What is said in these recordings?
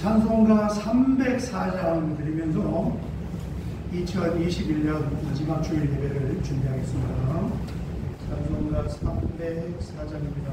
찬송가 304장 드리면서 2021년 마지막 주일 예배를 준비하겠습니다. 찬송가 304장입니다.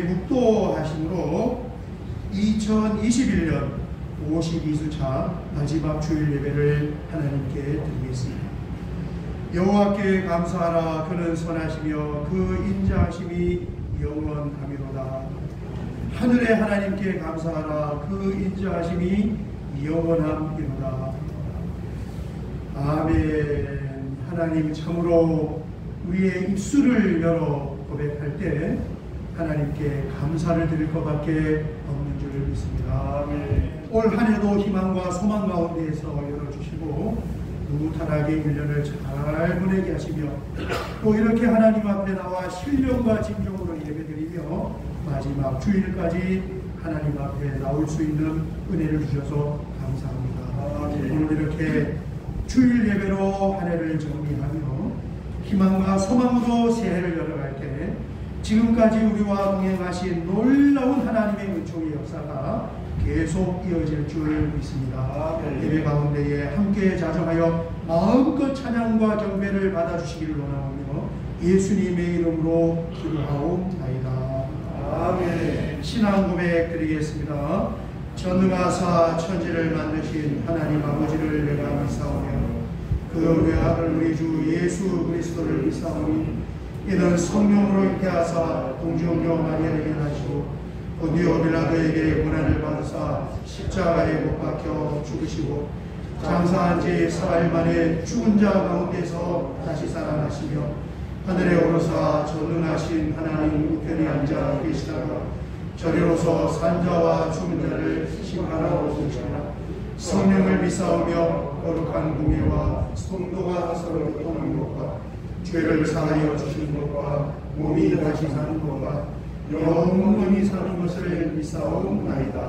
묵도하심으로 2021년 52수차 마지막 주일 예배를 하나님께 드리겠습니다. 여호와께 감사하라. 그는 선하시며 그 인자하심이 영원하미로다. 하늘의 하나님께 감사하라. 그 인자하심이 영원하미로다. 아멘. 하나님, 참으로 우리의 입술을 열어 고백할 때 하나님께 감사를 드릴 것밖에 없는 줄 믿습니다. 아멘. 올 한 해도 희망과 소망 가운데에서 열어주시고 무탈하게 1년을 잘 보내게 하시며 또 이렇게 하나님 앞에 나와 신령과 진정으로 예배드리며 마지막 주일까지 하나님 앞에 나올 수 있는 은혜를 주셔서 감사합니다. 아멘. 오늘 이렇게 주일 예배로 한 해를 정리하며 희망과 소망으로 새해를 열어갈 때 지금까지 우리와 동행하신 놀라운 하나님의 은총의 역사가 계속 이어질 줄 믿습니다. 예배 가운데에 함께 자정하여 마음껏 찬양과 경배를 받아주시기를 원하오며 예수님의 이름으로 기도하옵나이다. 아멘. 신앙 고백 드리겠습니다. 전능하사 천지를 만드신 하나님 아버지를 내가 믿사오며 그 외아들 우리 주 예수 그리스도를 믿사오니 이는 성령으로 잉태하사 동정녀 마리아에게 나시고 본디오 빌라도에게 고난을 받으사 십자가에 못 박혀 죽으시고 장사한 지 사흘 만에 죽은 자 가운데서 다시 살아나시며 하늘에 오르사 전능하신 하나님 우편에 앉아 계시다가 저리로서 산자와 죽은 자를 심판하러 오시리라. 성령을 믿사오며 거룩한 공예와 성도가 서로 교통하는 것과 죄를 사하여 주시는 것과 몸이 다시 사는 것과 영원히 사는 것을 믿사옵나이다.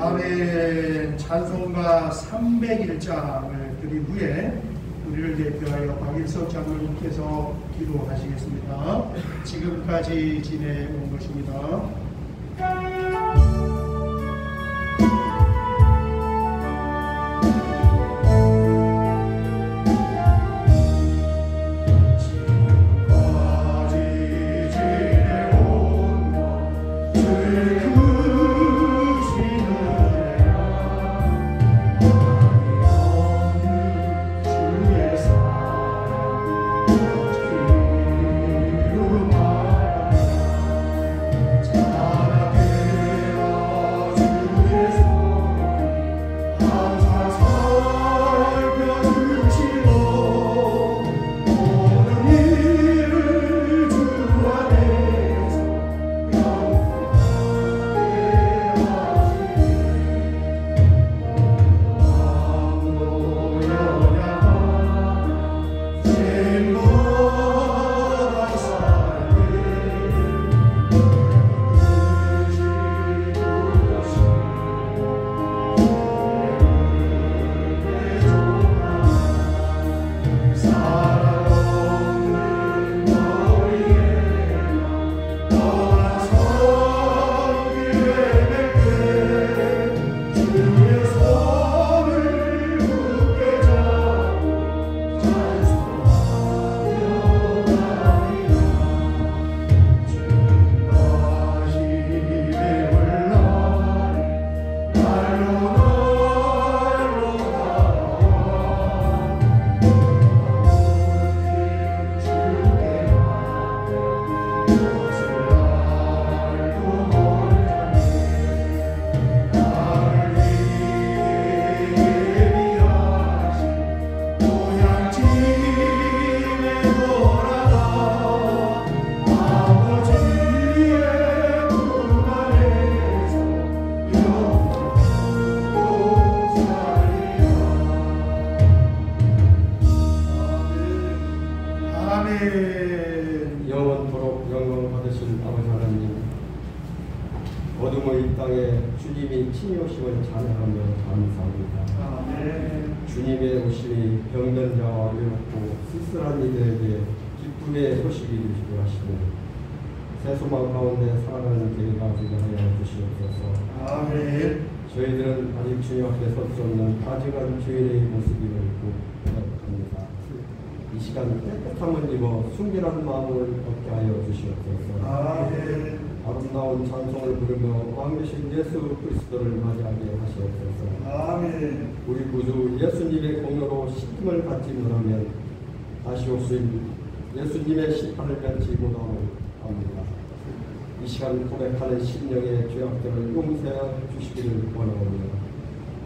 아멘. 찬송가 301장을 드린 후에 우리를 대표하여 박일석 장로님께서 기도하시겠습니다. 지금까지 지내온 것입니다. 영원토록 영광 받으신 아버지 하나님, 어둠의 이 땅에 주님이 친히 오심을 찬양하며 감사합니다. 아멘. 주님의 오심이 병변자와 외롭고 쓸쓸한 이들에게 기쁨의 소식이 되시고 하시고 새소망 가운데 살아가는 계기가 되게 하여 주시옵소서. 아멘. 저희들은 아직 주님 앞에 설 수 없는 가증한 주인의 모습을 입고 고백합니다. 이 시간 깨끗함을 입어 순결한 마음을 얻게 하여 주시옵소서. 아멘. 아름다운 찬송을 부르며 왕되신 예수 그리스도를 맞이하게 하시옵소서. 아멘. 우리 구주 예수님의 공로로 시킴을 받지 못하면 다시 오신 예수님의 심판을 면치 못합니다. 이 시간 고백하는 심령의 죄악들을 용서해 주시기를 원하오며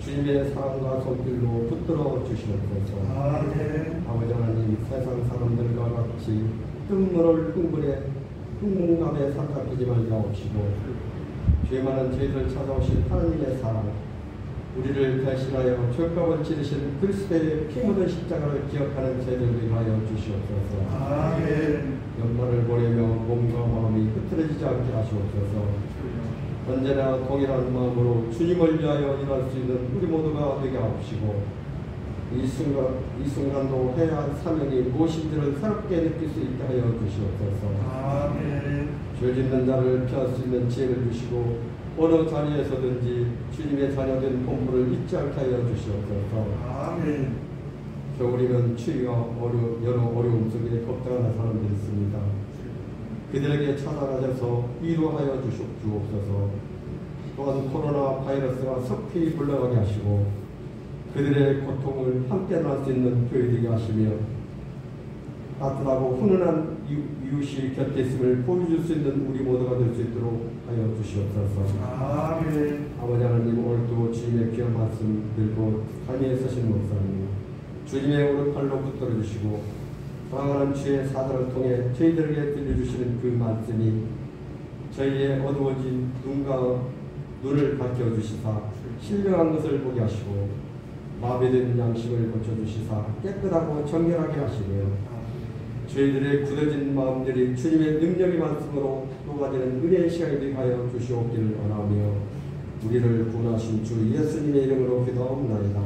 주님의 사랑과 손길로 붙들어 주시옵소서. 아멘. 아버지 하나님, 세상 사람들과 같이 뜬물을 흥분감에 삼가히지 말게 하옵시고 죄 많은 저희들 찾아오신 하나님의 사랑, 우리를 대신하여 죄값을 치르신 그리스도의 피 묻은 십자가를 기억하는 저희들을 하여 주시옵소서. 아멘. 연말을 보내며 몸과 마음이 흐트러지지 않게 하시옵소서. 언제나 동일한 마음으로 주님을 위하여 일할 수 있는 우리 모두가 되게 하옵시고 이 순간도 해야 할 사명이 무엇인지를 새롭게 느낄 수 있게 하여 주시옵소서. 아멘. 죄 짓는 자를 피할 수 있는 지혜를 주시고 어느 자리에서든지 주님의 자녀된 본분을 잊지 않게 하여 주시옵소서. 아멘. 겨울이면 추위가 여러 어려움 속에 걱정하는 사람들이 있습니다. 그들에게 찾아가셔서 위로하여 주옵소서. 또한 코로나 바이러스가 속히 물러가게 하시고 그들의 고통을 함께 나눌 수 있는 교회 되게 하시며 따뜻하고 훈훈한 이웃이 곁에 있음을 보여줄 수 있는 우리 모두가 될 수 있도록 하여 주시옵소서. 아멘. 아버지 하나님, 오늘도 주님의 귀한 말씀 들고 삶에 서신 목사님 주님의 오른팔로 붙들어 주시고 사랑하는 주의 사자를 통해 저희들에게 들려주시는 그 말씀이 저희의 어두워진 눈을 밝혀 주시사 신령한 것을 보게 하시고 마비된 양심을 고쳐주시사 깨끗하고 정결하게 하시며 저희들의 굳어진 마음들이 주님의 능력의 말씀으로 녹아지는 은혜의 시간이 되게 하여 주시옵기를 원하며 우리를 구원하신 주 예수님의 이름으로 기도하옵나이다.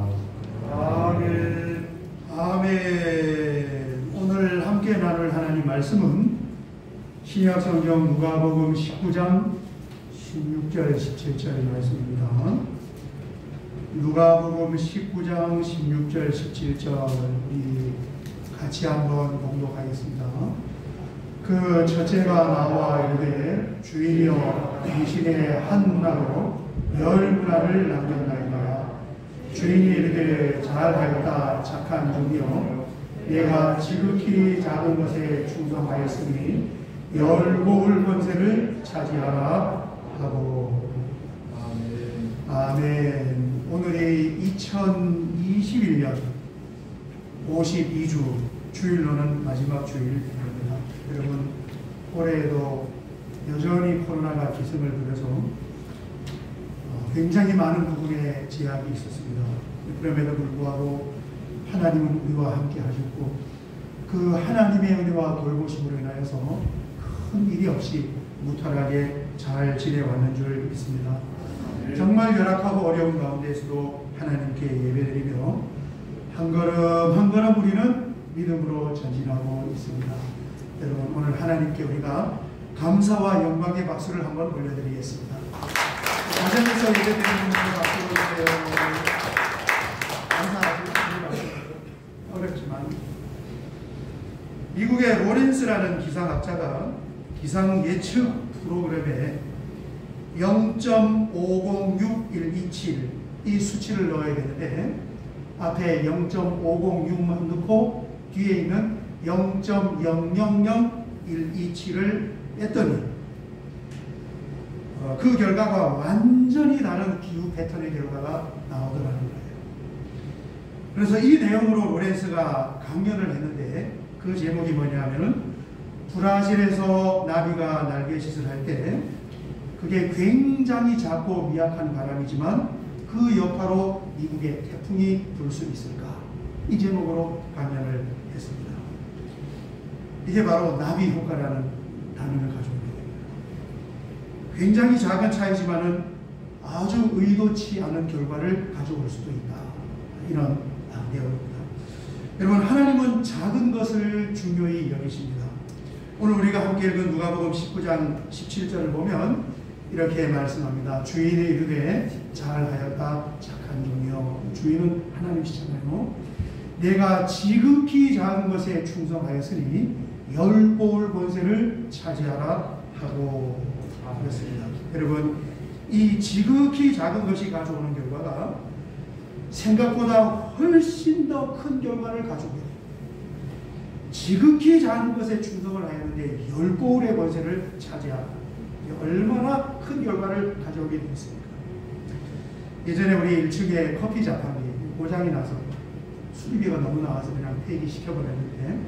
아멘. 아멘. 오늘 함께 나눌 하나님 말씀은 신약 성경 누가복음 19장 16절 17절 말씀입니다. 누가복음 19장 16절 17절 우리 같이 한번 봉독하겠습니다. 그 첫째가 나와 이르되 주인이여 당신의 한 문화로 10문화를 남겼나이다. 주인이 이르되 잘하였다 착한 종이여 내가 지극히 작은 것에 충성하였으니 10고을 권세를 차지하라 하고. 아멘. 오늘이 2021년 52주 주일로는 마지막 주일입니다. 여러분 올해에도 여전히 코로나가 기승을 부려서 굉장히 많은 부분에 제약이 있었습니다. 그럼에도 불구하고 하나님은 우리와 함께 하셨고 그 하나님의 은혜와 돌보심으로 인하여서 큰 일이 없이 무탈하게 잘 지내왔는 줄 믿습니다. 정말 열악하고 어려운 가운데에서도 하나님께 예배드리며 한 걸음 한 걸음 우리는 믿음으로 전진하고 있습니다. 여러분 오늘 하나님께 우리가 감사와 영광의 박수를 한번 올려드리겠습니다. 가정에서 예배드리는 분들 박수 올려주세요. 감사합니다. 어렵지만 미국의 로렌스라는 기상학자가 기상 예측 프로그램에 0.506127 이 수치를 넣어야 되는데 앞에 0.506만 넣고 뒤에 있는 0.000127을 뺐더니 그 결과가 완전히 다른 기후 패턴의 결과가 나오더라는 거예요. 그래서 이 내용으로 로렌스가 강연을 했는데 그 제목이 뭐냐면은 브라질에서 나비가 날개짓을 할 때 그게 굉장히 작고 미약한 바람이지만 그 여파로 미국에 태풍이 불 수 있을까? 이 제목으로 강연을 했습니다. 이게 바로 나비 효과라는 단어를 가지고 있는 겁니다. 굉장히 작은 차이지만은 아주 의도치 않은 결과를 가져올 수도 있다. 이런 내용입니다. 여러분 하나님은 작은 것을 중요히 여기십니다. 오늘 우리가 함께 읽은 누가복음 19장 17절을 보면 이렇게 말씀합니다. 주인이 이르되 잘하였다 착한 종이여. 주인은 하나님이시잖아요. 내가 지극히 작은 것에 충성하였으니 10고을 권세를 차지하라 하고 그랬습니다. 여러분 이 지극히 작은 것이 가져오는 결과가 생각보다 훨씬 더 큰 결과를 가져오게 돼요. 지극히 작은 것에 충성을 하였는데 10고을의 권세를 차지하라. 얼마나 큰 결과를 가져오게 되겠습니까? 예전에 우리 1층에 커피 자판기 고장이 나서 수리비가 너무 나와서 그냥 폐기시켜버렸는데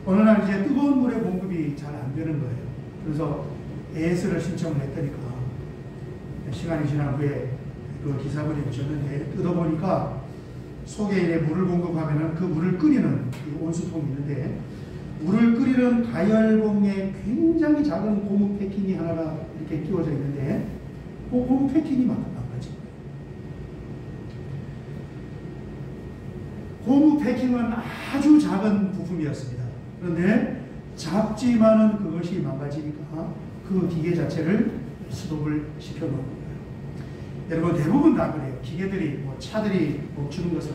어느 날 이제 뜨거운 물의 공급이 잘 안 되는 거예요. 그래서 AS를 신청을 했더니까 시간이 지난 후에 그 기사분이 오셨는데 뜯어보니까 속에 이제 물을 공급하면 그 물을 끓이는 온수통이 있는데 물을 끓이는 가열봉에 굉장히 작은 고무 패킹이 하나가 이렇게 끼워져 있는데 그 고무 패킹이 망가진 거예요. 고무 패킹은 아주 작은 부품이었습니다. 그런데 작지만은 그것이 망가지니까 그 기계 자체를 스톱을 시켜놓은 거예요. 여러분 대부분 다 그래요. 기계들이 차들이 멈추는 것은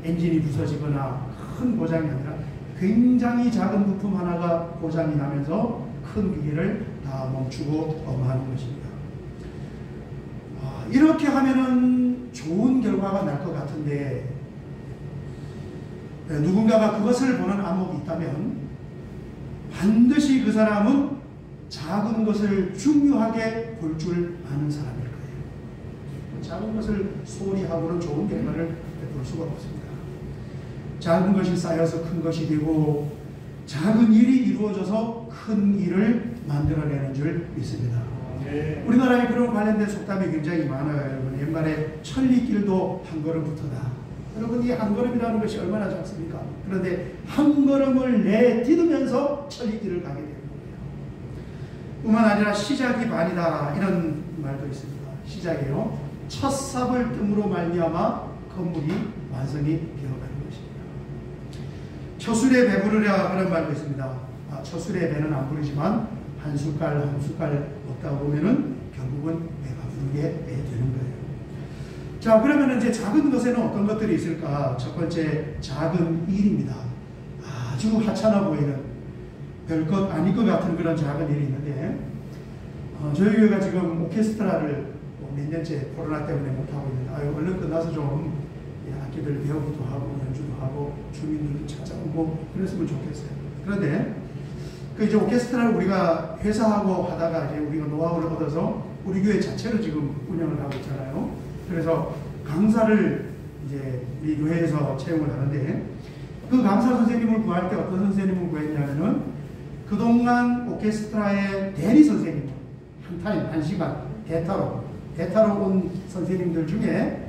엔진이 부서지거나 큰 고장이 아니라 굉장히 작은 부품 하나가 고장이 나면서 큰 기계를 다 멈추고 하는 것입니다. 이렇게 하면은 좋은 결과가 날 것 같은데 누군가가 그것을 보는 안목이 있다면 반드시 그 사람은 작은 것을 중요하게 볼 줄 아는 사람일 거예요. 작은 것을 소홀히 하고는 좋은 결과를 볼 수가 없습니다. 작은 것이 쌓여서 큰 것이 되고 작은 일이 이루어져서 큰 일을 만들어내는 줄 믿습니다. 우리나라에 그런 관련된 속담이 굉장히 많아요. 여러분, 옛말에 천리길도 한 걸음부터다. 여러분, 이 한 걸음이라는 것이 얼마나 작습니까? 그런데 한 걸음을 내딛으면서 천리길을 가게 되는 거예요. 뿐만 아니라 시작이 반이다, 이런 말도 있습니다. 시작이요, 첫 삽을 뜸으로 말미암아 건물이 완성이 되어가는 것입니다. 처술에 배부르랴, 그런 말도 있습니다. 처술에 배는 안 부르지만 한 숟갈 한 숟갈 먹다 보면은 결국은 배가 부르게 되는 거예요. 자, 그러면 이제 작은 것에는 어떤 것들이 있을까? 첫 번째, 작은 일입니다. 아주 하찮아 보이는 별것 아닐 것 같은 그런 작은 일이 있는데, 저희 교회가 지금 오케스트라를 몇 년째 코로나 때문에 못하고 있는데, 얼른 끝나서 좀 악기들 배우기도 하고 연주도 하고 주민들도 찾아오고 그랬으면 좋겠어요. 그런데 그 이제 오케스트라를 우리가 회사하고 하다가 이제 우리가 노하우를 얻어서 우리 교회 자체로 지금 운영을 하고 있잖아요. 그래서 강사를 이제 우리 교회에서 채용을 하는데, 그 강사 선생님을 구할 때 어떤 선생님을 구했냐면은 그동안 오케스트라의 대리 선생님, 한 타임, 한 시간, 대타로 온 선생님들 중에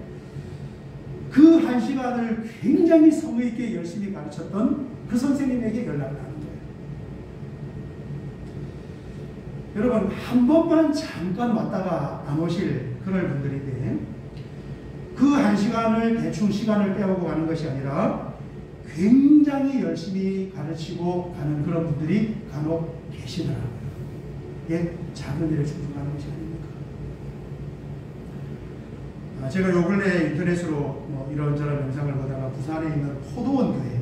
그 한 시간을 굉장히 성의 있게 열심히 가르쳤던 그 선생님에게 연락을 하는 거예요. 여러분, 한 번만 잠깐 왔다가 안 오실 그럴 분들인데, 그 한 시간을 대충 시간을 빼오고 가는 것이 아니라 굉장히 열심히 가르치고 가는 그런 분들이 간혹 계시더라고요. 이게 작은 일에 충분한 것이 아닙니까? 제가 요 근래 인터넷으로 이런저런 영상을 보다가 부산에 있는 포도원 교회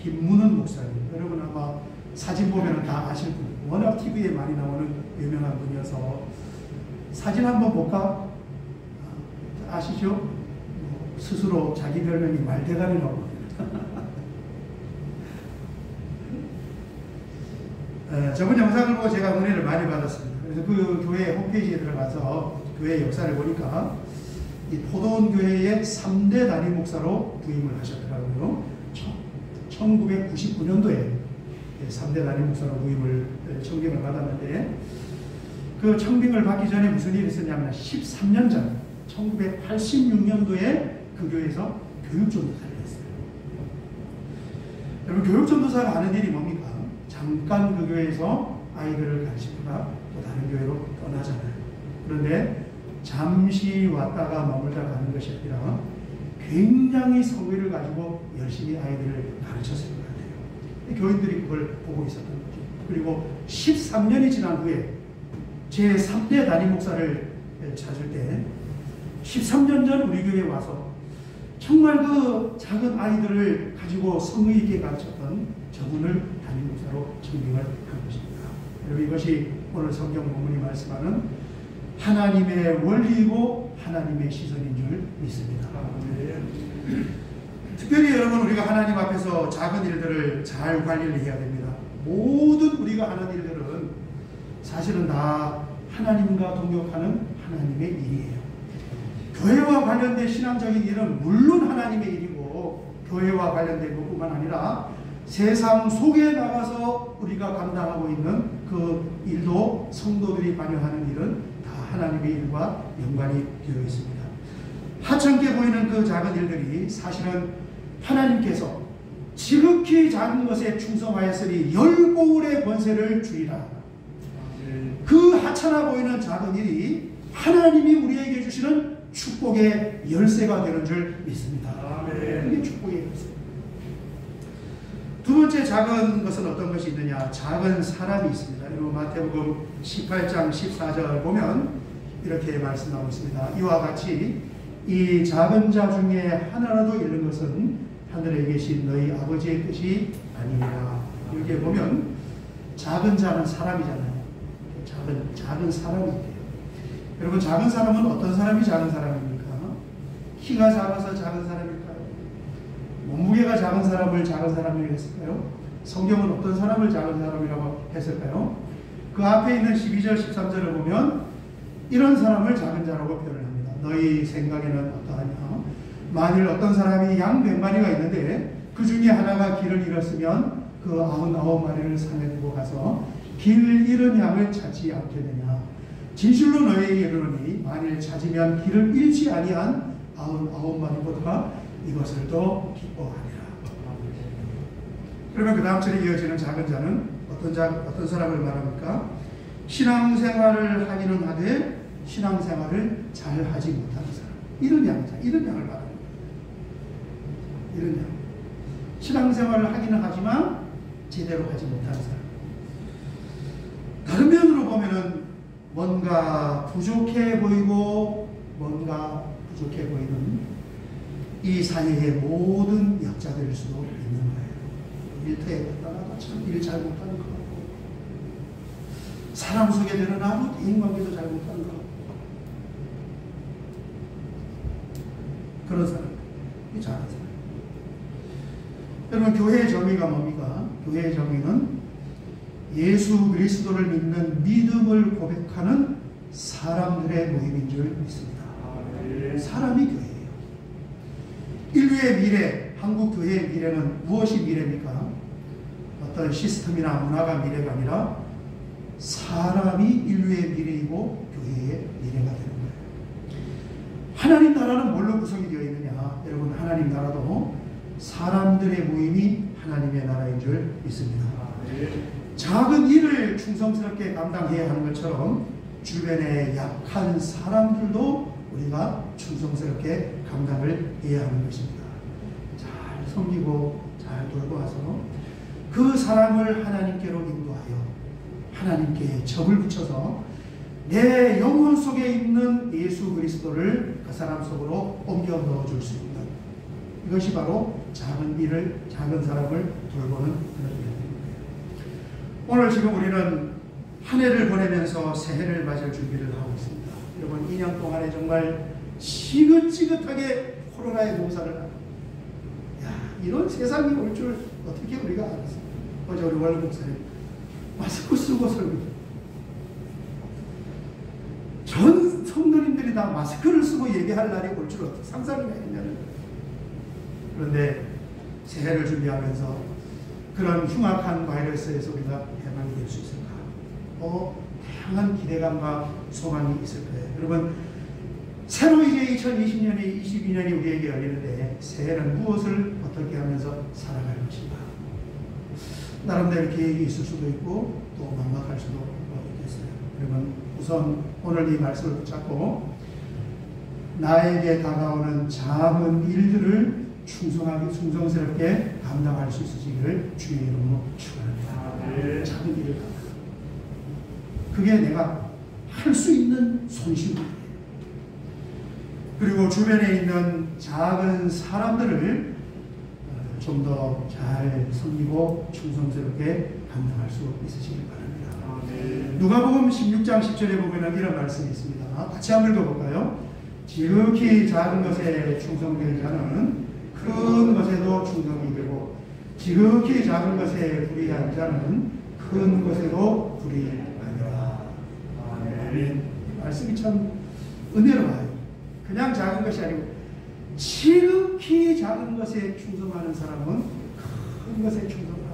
김문은 목사님, 여러분 아마 사진 보면 다 아실 분, 워낙 TV에 많이 나오는 유명한 분이어서 사진 한번 볼까? 아시죠? 스스로 자기 별명이 말대가리라고. 저번 영상을 보고 제가 은혜를 많이 받았습니다. 그래서 그 교회 홈페이지에 들어가서 교회 역사를 보니까 이 포도원 교회의 3대 담임 목사로 부임을 하셨더라고요. 1999년도에 3대 담임 목사로 부임을 청빙을 받았는데, 그 청빙을 받기 전에 무슨 일이 있었냐면 13년 전 1986년도에 그 교회에서 교육전도사를 했어요. 여러분, 교육전도사가 하는 일이 뭡니까? 잠깐 그 교회에서 아이들을 가르치다가 또 다른 교회로 떠나잖아요. 그런데 잠시 왔다가 머물다 가는 것이 아니라 굉장히 성의를 가지고 열심히 아이들을 가르쳤을 것 같아요. 교인들이 그걸 보고 있었던 거죠. 그리고 13년이 지난 후에 제 3대 담임 목사를 찾을 때 13년 전 우리 교회에 와서 정말 그 작은 아이들을 가지고 성의 있게 가르쳤던 저분을 담임 목사로 청빙을 한 것입니다. 여러분, 이것이 오늘 성경 본문이 말씀하는 하나님의 원리이고 하나님의 시선인 줄 믿습니다. 특별히 여러분, 우리가 하나님 앞에서 작은 일들을 잘 관리를 해야 됩니다. 모든 우리가 하는 일들은 사실은 다 하나님과 동역하는 하나님의 일이에요. 교회와 관련된 신앙적인 일은 물론 하나님의 일이고, 교회와 관련된 것뿐만 아니라 세상 속에 나가서 우리가 감당하고 있는 그 일도, 성도들이 관여하는 일은 다 하나님의 일과 연관이 되어 있습니다. 하찮게 보이는 그 작은 일들이 사실은 하나님께서 지극히 작은 것에 충성하였으니 열고울의 권세를 주리라. 그 하찮아 보이는 작은 일이 하나님이 우리에게 주시는 축복의 열쇠가 되는 줄 믿습니다. 그게 축복의 열쇠. 두 번째 작은 것은 어떤 것이 있느냐? 작은 사람이 있습니다. 여러분, 마태복음 18장 14절 보면 이렇게 말씀하고 있습니다. 이와 같이 이 작은 자 중에 하나라도 잃는 것은 하늘에 계신 너희 아버지의 뜻이 아니니라. 여기에 보면 작은 자는 사람이잖아요. 작은 사람이 돼요. 여러분, 작은 사람은 어떤 사람이 작은 사람입니까? 키가 작아서 작은 사람일까요? 몸무게가 작은 사람을 작은 사람이라고 했을까요? 성경은 어떤 사람을 작은 사람이라고 했을까요? 그 앞에 있는 12절 13절을 보면 이런 사람을 작은 자라고 표현을 합니다. 너희 생각에는 어떠하냐? 만일 어떤 사람이 양 100마리가 있는데 그 중에 하나가 길을 잃었으면 그 99마리를 산에 두고 가서 길 잃은 양을 찾지 않겠느냐? 진실로 너희에게 이르노니 만일 찾으면 길을 잃지 아니한 99마리보다 이것을 더 기뻐하리라. 그러면 그 다음 절에 이어지는 작은 자는 어떤 사람을 말합니까? 신앙생활을 하기는 하되 신앙생활을 잘 하지 못하는 사람. 이런 양을 말합니다. 이런 양. 신앙생활을 하기는 하지만 제대로 하지 못하는 사람. 다른 면으로 보면은 뭔가 부족해 보이고 뭔가 부족해 보이는 이 사회의 모든 약자들일 수도 있는 거예요. 일터에 갔다가 참 일 잘 못하는 것 같고, 사람 속에 드러나도 대인관계도 잘 못하는 것 같고, 그런 사람, 이 작은 사람. 여러분, 교회의 정의가 뭡니까? 교회의 정의는 예수 그리스도를 믿는 믿음을 고백하는 사람들의 모임인 줄 믿습니다. 사람이 교회예요. 인류의 미래, 한국 교회의 미래는 무엇이 미래입니까? 어떤 시스템이나 문화가 미래가 아니라 사람이 인류의 미래이고 교회의 미래가 되는 거예요. 하나님 나라는 뭘로 구성이 되어 있느냐? 여러분, 하나님 나라도 사람들의 모임이 하나님의 나라인 줄 믿습니다. 작은 일을 충성스럽게 감당해야 하는 것처럼 주변의 약한 사람들도 우리가 충성스럽게 감당을 해야 하는 것입니다. 잘 섬기고 잘 돌보아서 그 사람을 하나님께로 인도하여 하나님께 접을 붙여서 내 영혼 속에 있는 예수 그리스도를 그 사람 속으로 옮겨 넣어줄 수 있는, 이것이 바로 작은 사람을 돌보는 그런 일입니다. 오늘 지금 우리는 한 해를 보내면서 새해를 맞을 준비를 하고 있습니다. 여러분, 2년 동안에 정말 지긋지긋하게 코로나의 농사를 하고, 이런 세상이 올 줄 어떻게 우리가 알았어요? 어제 우리 원로 목사님 마스크 쓰고 설교, 전 성도님들이 다 마스크를 쓰고 얘기할 날이 올 줄 어떻게 상상을 했냐는 거예요. 그런데 새해를 준비하면서 그런 흉악한 바이러스에서 우리가 해방이 될 수 있을까? 다양한 기대감과 소망이 있을 거예요. 여러분, 새로 이제 2020년이 22년이 우리에게 열리는데 새해는 무엇을 어떻게 하면서 살아갈 것인가? 나름대로 계획이 있을 수도 있고 또 막막할 수도 있겠어요. 여러분, 우선 오늘 이 말씀을 붙잡고 나에게 다가오는 작은 일들을 충성스럽게 감당할 수 있으시기를 주의 이름으로 축원합니다. 작은 일을 감당. 그게 내가 할 수 있는 손실이에요. 그리고 주변에 있는 작은 사람들을 좀 더 잘 섬기고 충성스럽게 감당할 수 있으시길 바랍니다. 누가복음 16장 10절에 보면 이런 말씀이 있습니다. 같이 한번 읽어볼까요? 지극히 작은 것에 충성된 자는 큰 것에도 충성이 되고 지극히 작은 것에 불의한 자는 큰 것에도 불의하리라. 아멘. 말씀이 참 은혜로워요. 그냥 작은 것이 아니고 지극히 작은 것에 충성하는 사람은 큰 것에 충성하고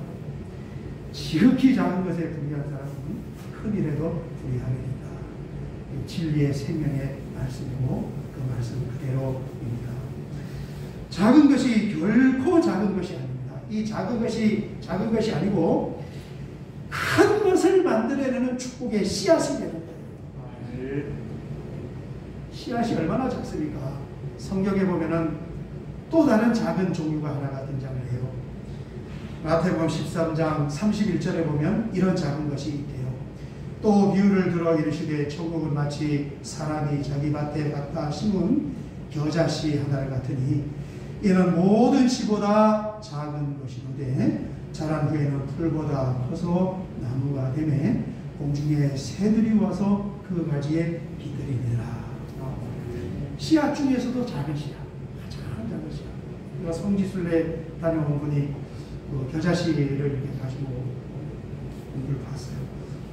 지극히 작은 것에 불의한 사람은 큰 일에도 불의하게 된다. 진리의 생명의 말씀이고 그 말씀 그대로입니다. 작은 것이 결코 작은 것이 아닙니다. 이 작은 것이 아니고 큰 것을 만들어내는 축복의 씨앗이 되는 거예요. 씨앗이 얼마나 작습니까? 성경에 보면은 또 다른 작은 종류가 하나가 등장을 해요. 마태복음 13장 31절에 보면 이런 작은 것이 있대요. 또 비유를 들어 이르시되 천국은 마치 사람이 자기 밭에 갖다 심은 겨자씨 하나를 같으니 이는 모든 씨보다 작은 것이로되 자란 후에는 풀보다 커서 나무가 되매 공중에 새들이 와서 그 가지에 깃들이니라. 씨앗 중에서도 작은 씨앗, 가장 작은 씨앗. 제가 성지순례 다녀온 분이 그 겨자씨를 이렇게 가지고 공부를 봤어요.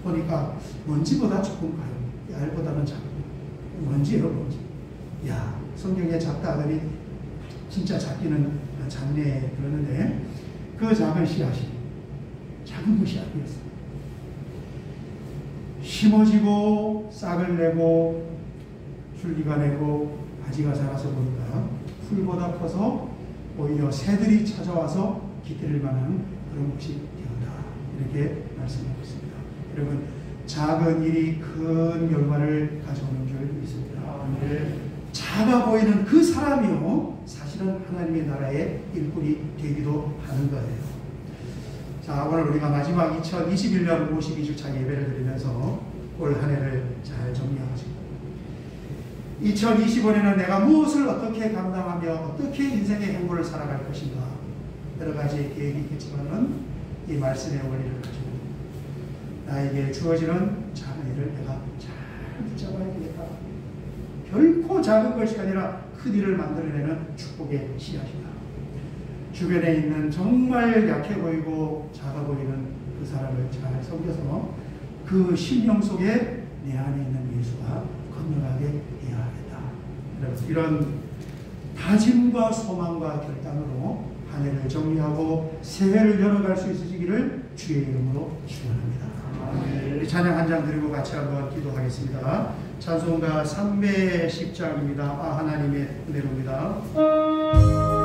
보니까 먼지보다 조금 가요. 알보다는 작고. 먼지예요, 먼지. 야, 성경에 작다 하더니 진짜 작기는 작네 그러는데 그 작은 씨앗이 작은 그 씨앗이었어요. 심어지고 싹을 내고 줄기가 내고 가지가 자라서 보니까 풀보다 커서 오히려 새들이 찾아와서 깃들일 만한 그런 것이 되었다. 이렇게 말씀하고 있습니다. 여러분, 작은 일이 큰 결과를 가져오는 줄 믿습니다. 작아 보이는 그 사람이요, 사실은 하나님의 나라의 일꾼이 되기도 하는 거예요. 자, 오늘 우리가 마지막 2021년 52주차 예배를 드리면서 올 한 해를 잘 정리하고 2025년에는 내가 무엇을 어떻게 감당하며 어떻게 인생의 행보를 살아갈 것인가, 여러 가지 계획이 있겠지만은 이 말씀의 원리를 가지고 나에게 주어지는 작은 일을 내가 잘 붙잡아야 되겠다. 결코 작은 것이 아니라 큰 일을 만들어내는 축복의 씨앗이다. 주변에 있는 정말 약해 보이고 작아 보이는 그 사람을 잘 섬겨서 그 심령 속에 내 안에 있는 예수가 건너가게 해야 하겠다. 이런 다짐과 소망과 결단으로 한 해를 정리하고 새해를 열어갈 수 있으시기를 주의 이름으로 축원합니다. 찬양 한 장 드리고 같이 한번 기도하겠습니다. 찬송가 310장입니다. 하나님의 은혜로입니다. 주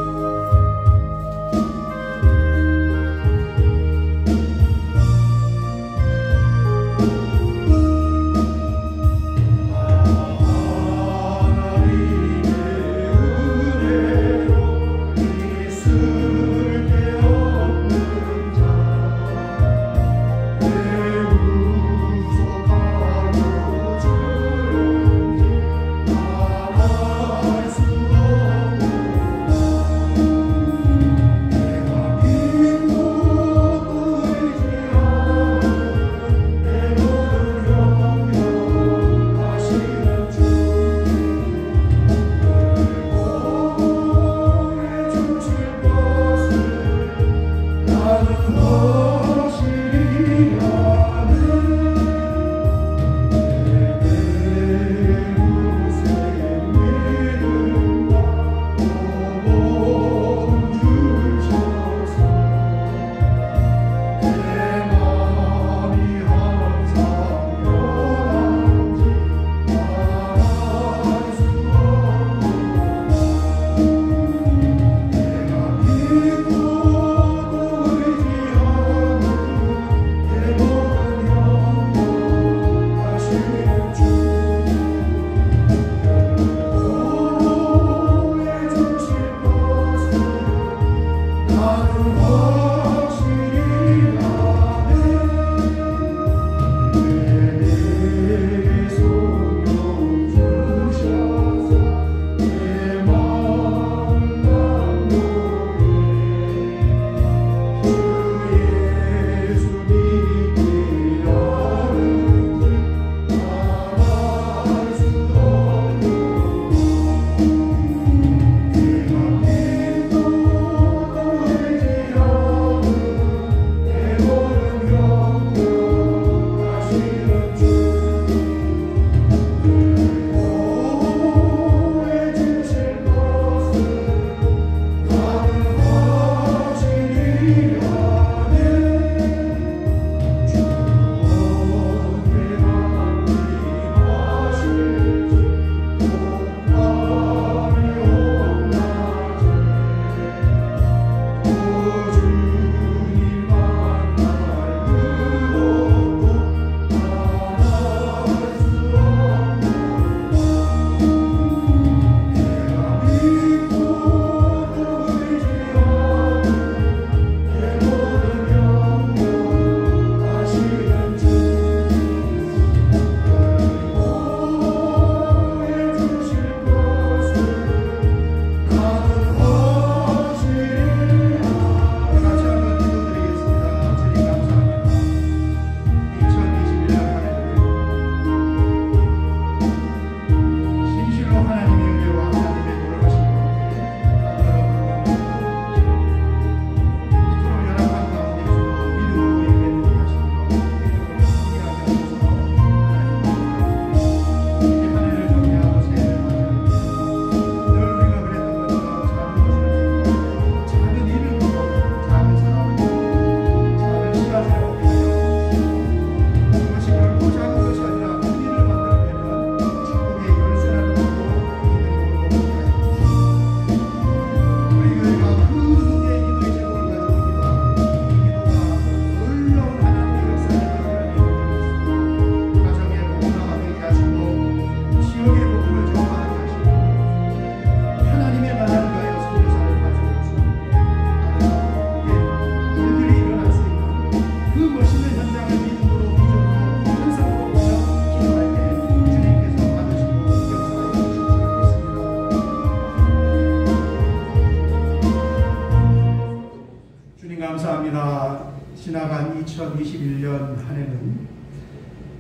2021년 한 해는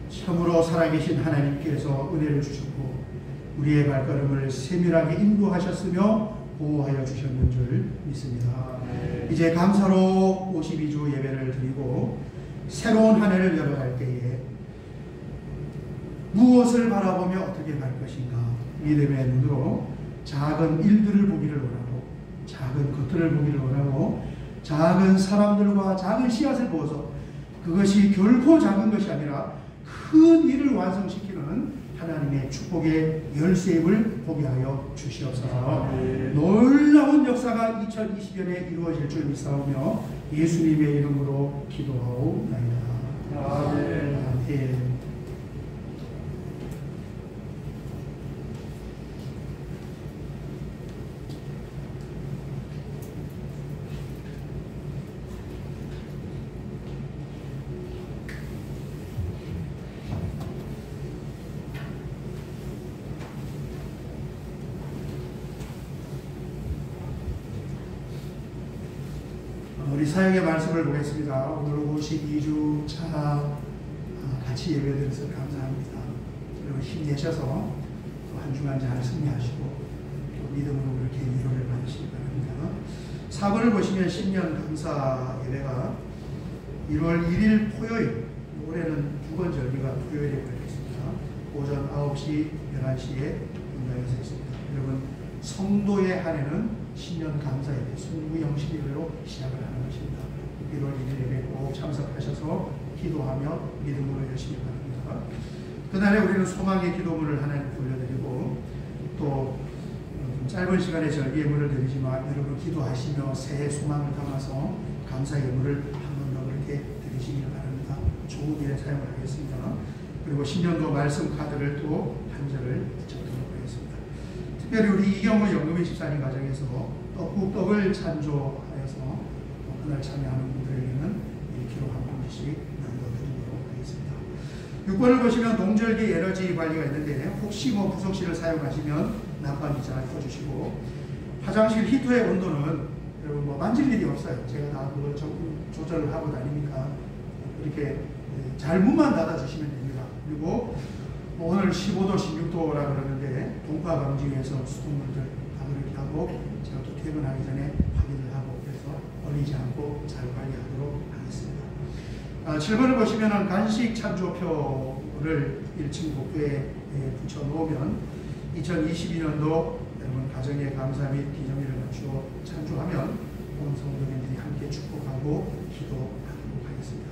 참으로 살아계신 하나님께서 은혜를 주셨고 우리의 발걸음을 세밀하게 인도하셨으며 보호하여 주셨는 줄 믿습니다. 이제 감사로 52주 예배를 드리고 새로운 한 해를 열어갈 때에 무엇을 바라보며 어떻게 갈 것인가 믿음의 눈으로 작은 일들을 보기를 원하고 작은 것들을 보기를 원하고 작은 사람들과 작은 씨앗을 보아서 그것이 결코 작은 것이 아니라 큰 일을 완성시키는 하나님의 축복의 열쇠임을 보게 하여 주시옵소서. 놀라운 역사가 2020년에 이루어질 줄 믿사오며 예수님의 이름으로 기도하옵나이다. 아멘. 우리 사역의 말씀을 보겠습니다. 오늘 52주 차 같이 예배드려서 감사합니다. 여러분 힘내셔서 또 한 주간 잘 승리하시고 또 믿음으로 그렇게 위로를 받으시기 바랍니다. 4번을 보시면 신년 감사 예배가 1월 1일 토요일, 올해는 2번 절기가 토요일에 걸려있습니다. 오전 9시, 11시에 연장해서 있습니다. 여러분 성도의 한 해는 신년 감사 예배, 순구 영신 예배로 시작을 하는 것입니다. 1월 1일 예배 꼭 참석하셔서 기도하며 믿음으로 열심히 바랍니다. 그날에 우리는 소망의 기도문을 하나님께 올려드리고 또 짧은 시간에 절기 예물을 드리지만 여러분 기도하시며 새해 소망을 담아서 감사 예물을 한 번 더 그렇게 드리시길 바랍니다. 좋은 일에 사용을 하겠습니다. 그리고 신년도 말씀 카드를 또 한 절을 적도록 하겠습니다. 특별히 우리 이경우 영금의 집사님 가정에서 떡국떡을 찬조하여서 그날 참여하는 분들에게는 1kg 한 봉지씩 나눠드리도록 하겠습니다. 6번을 보시면 동절기 에너지 관리가 있는데 혹시 부속실을 사용하시면 난방기 잘 꺼주시고 화장실 히터의 온도는 여러분 만질 일이 없어요. 제가 다 그걸 조절을 하고 다니니까 이렇게 잘 문만 닫아주시면 됩니다. 그리고 오늘 15도, 16도라 그러는데 동파 방지 위해서 수돗물들 다 그렇게 하고 제가 또 퇴근하기 전에 확인을 하고 그래서 얼리지 않고 잘 관리하도록 하겠습니다. 7번을 보시면 간식 찬조표를 1층 복도에 붙여놓으면 2022년도 여러분 가정의 감사 및 기념일을 맞추어 찬조하면 온 성도님들이 함께 축복하고 기도하도록 하겠습니다.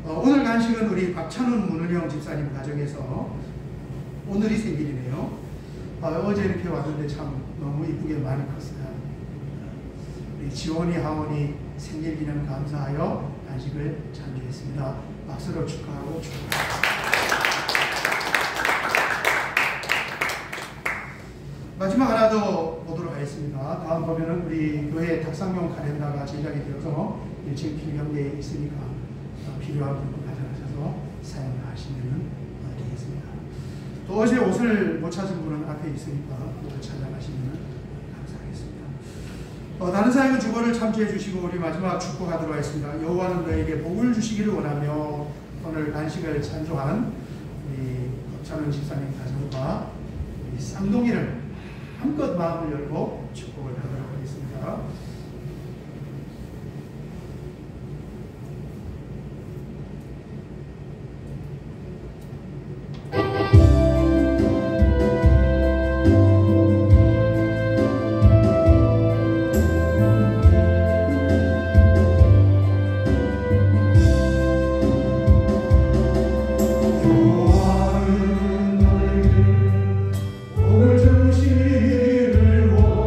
오늘 간식은 우리 박찬훈 문은영 집사님 가정에서 오늘이 생일이네요. 어제 이렇게 왔는데 참 너무 이쁘게 많이 컸어요. 우리 지원이 하원이 생일 기념 감사하여 간식을 찬조했습니다. 박수로 축하하고 축하합니다. 마지막 하나 더 보도록 하겠습니다. 다음 보면은 우리 교회 탁상용 카렌다가 제작이 되어서 1층 필경대에 있으니까 필요한 분들 가져가셔서 사용하시면 되겠습니다. 또 어제 옷을 못 찾은 분은 앞에 있으니까 그걸 찾아가시면 감사하겠습니다. 다른 사역은 주거를 참조해 주시고 우리 마지막 축복하도록 하겠습니다. 여호와는 너에게 복을 주시기를 원하며 오늘 간식을 찬조한 우리 박찬훈 집사님 가정과 우리 쌍둥이를 한껏 마음을 열고 축복을 하도록 하겠습니다. 복을 주시기를 원하며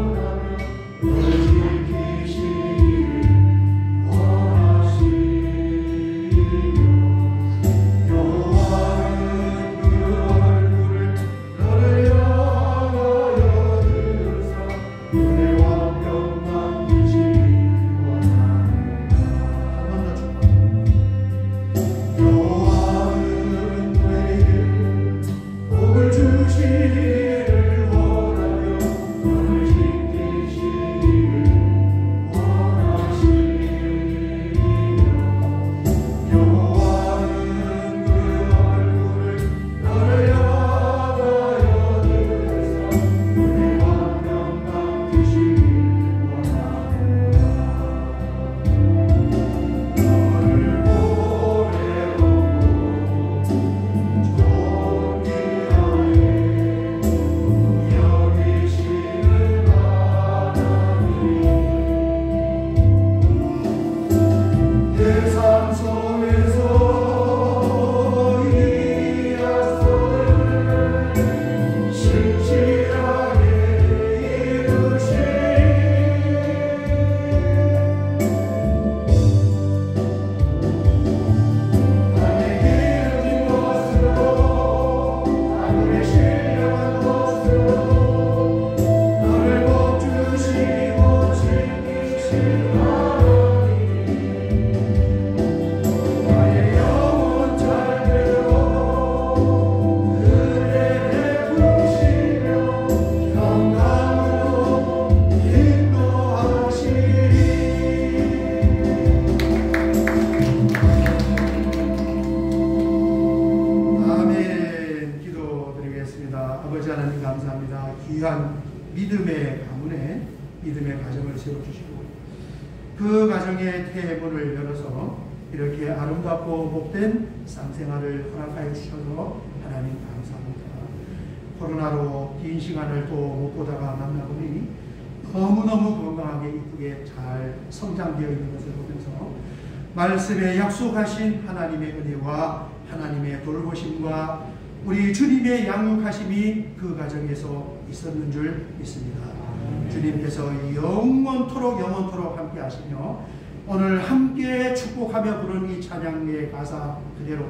귀한 믿음의 가문에 믿음의 가정을 세워주시고 그 가정의 태문을 열어서 이렇게 아름답고 복된 쌍생활을 허락하여 주셔서 하나님 감사합니다. 코로나로 긴 시간을 또 못 보다가 만나보니 너무너무 건강하게 이쁘게 잘 성장되어 있는 것을 보면서 말씀에 약속하신 하나님의 은혜와 하나님의 돌보심과 우리 주님의 양육하심이 그 가정에서 있었는 줄 믿습니다. 주님께서 영원토록 함께 하시며 오늘 함께 축복하며 부르는 이 찬양의 가사 그대로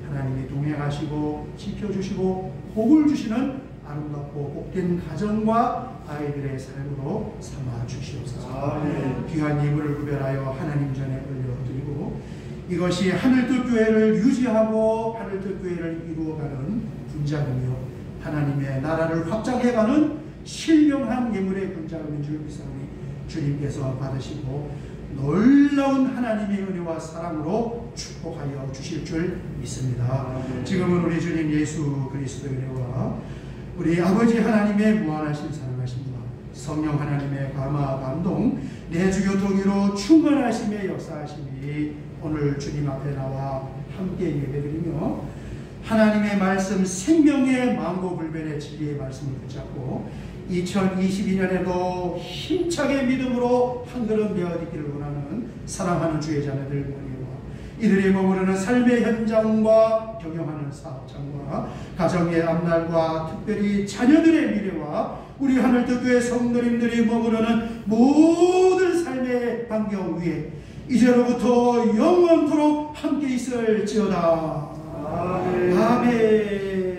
하나님이 동행하시고 지켜주시고 복을 주시는 아름답고 복된 가정과 아이들의 삶으로 삼아 주시옵소서. 귀한 예물을 구별하여 하나님 전에 올려드리고 이것이 하늘뜻 교회를 유지하고 하늘뜻 교회를 이루어가는 군자금이요 하나님의 나라를 확장해가는 신령한 예물의 군자금인 줄 믿사오니 주님께서 받으시고 놀라운 하나님의 은혜와 사랑으로 축복하여 주실 줄 믿습니다. 지금은 우리 주님 예수 그리스도의 은혜와 우리 아버지 하나님의 무한하신 사랑하심과 성령 하나님의 감화 감동 내주 교통으로 충만하심의 역사하심이 오늘 주님 앞에 나와 함께 예배드리며 하나님의 말씀 생명의 만고불변의 진리의 말씀을 붙잡고 2022년에도 힘차게 믿음으로 한 걸음 되어지기를 원하는 사랑하는 주의 자녀들 머리와 이들이 머무르는 삶의 현장과 경영하는 사업장과 가정의 앞날과 특별히 자녀들의 미래와 우리 하늘뜻 교회 성도님들이 머무르는 모든 삶의 반경 위에 이제로부터 영원토록 함께 있을지어다. 아멘.